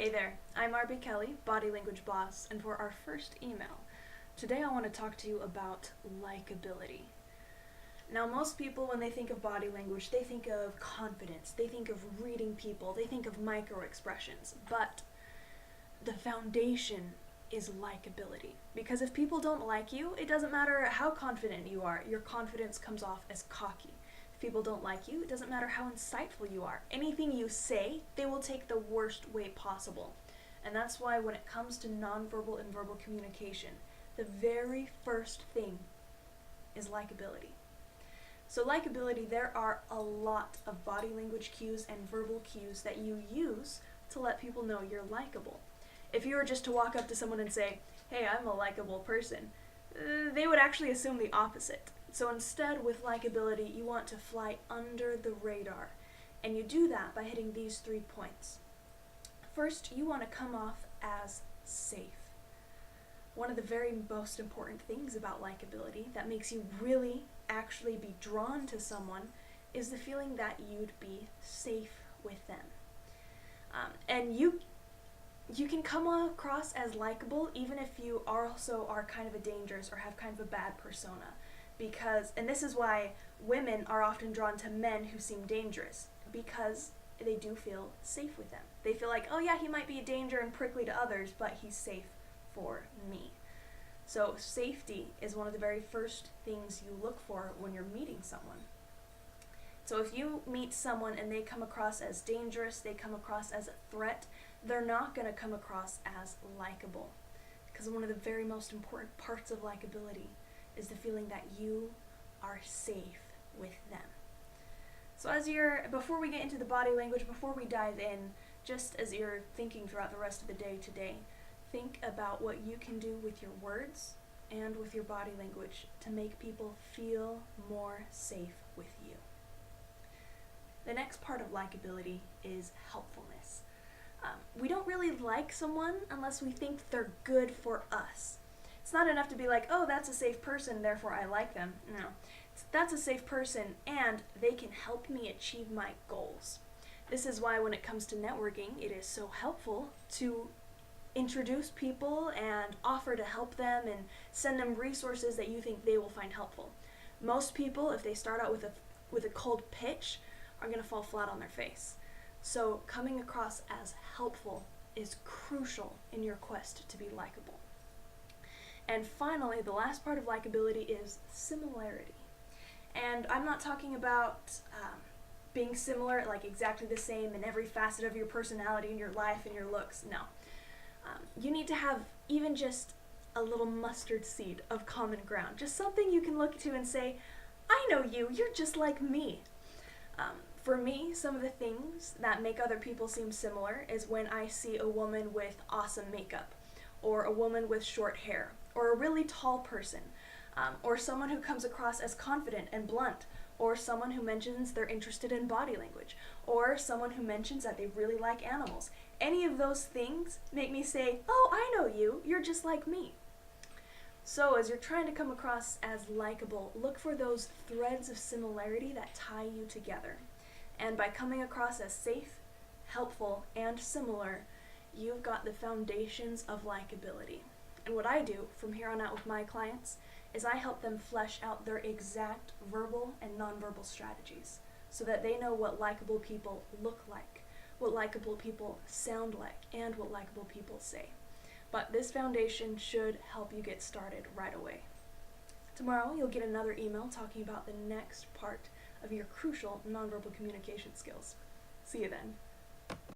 Hey there, I'm RB Kelly, Body Language Boss, and for our first email, today I want to talk to you about likability. Now, most people, when they think of body language, they think of confidence, they think of reading people, they think of micro expressions, but the foundation is likability. Because if people don't like you, it doesn't matter how confident you are, your confidence comes off as cocky. If people don't like you, it doesn't matter how insightful you are. Anything you say, they will take the worst way possible. And that's why when it comes to nonverbal and verbal communication, the very first thing is likability. So likability, there are a lot of body language cues and verbal cues that you use to let people know you're likable. If you were just to walk up to someone and say, hey, I'm a likable person, they would actually assume the opposite. So instead, with likability, you want to fly under the radar. And you do that by hitting these 3 points. First, you want to come off as safe. One of the very most important things about likability that makes you really actually be drawn to someone is the feeling that you'd be safe with them. And you can come across as likable even if you also are kind of a dangerous or have kind of a bad persona. And this is why women are often drawn to men who seem dangerous, because they do feel safe with them. They feel like, oh yeah, he might be a danger and prickly to others, but he's safe for me. So safety is one of the very first things you look for when you're meeting someone. So if you meet someone and they come across as dangerous, they come across as a threat, they're not going to come across as likable. Because one of the very most important parts of likability is the feeling that you are safe with them. So before we get into the body language, before we dive in, just as you're thinking throughout the rest of the day today, think about what you can do with your words and with your body language to make people feel more safe with you. The next part of likability is helpfulness. We don't really like someone unless we think they're good for us. It's not enough to be like, oh, that's a safe person, therefore I like them. No, that's a safe person and they can help me achieve my goals. This is why when it comes to networking, it is so helpful to introduce people and offer to help them and send them resources that you think they will find helpful. Most people, if they start out with a cold pitch, are going to fall flat on their face. So coming across as helpful is crucial in your quest to be likable. And finally, the last part of likability is similarity. And I'm not talking about being similar, like exactly the same in every facet of your personality and your life and your looks. No. You need to have even just a little mustard seed of common ground. Just something you can look to and say, I know you, you're just like me. For me, some of the things that make other people seem similar is when I see a woman with awesome makeup, or a woman with short hair, or a really tall person, or someone who comes across as confident and blunt, or someone who mentions they're interested in body language, or someone who mentions that they really like animals. Any of those things make me say, oh, I know you, you're just like me. So as you're trying to come across as likable, look for those threads of similarity that tie you together. And by coming across as safe, helpful, and similar, you've got the foundations of likability. And what I do from here on out with my clients is I help them flesh out their exact verbal and nonverbal strategies so that they know what likable people look like, what likable people sound like, and what likable people say. But this foundation should help you get started right away. Tomorrow you'll get another email talking about the next part of your crucial nonverbal communication skills. See you then.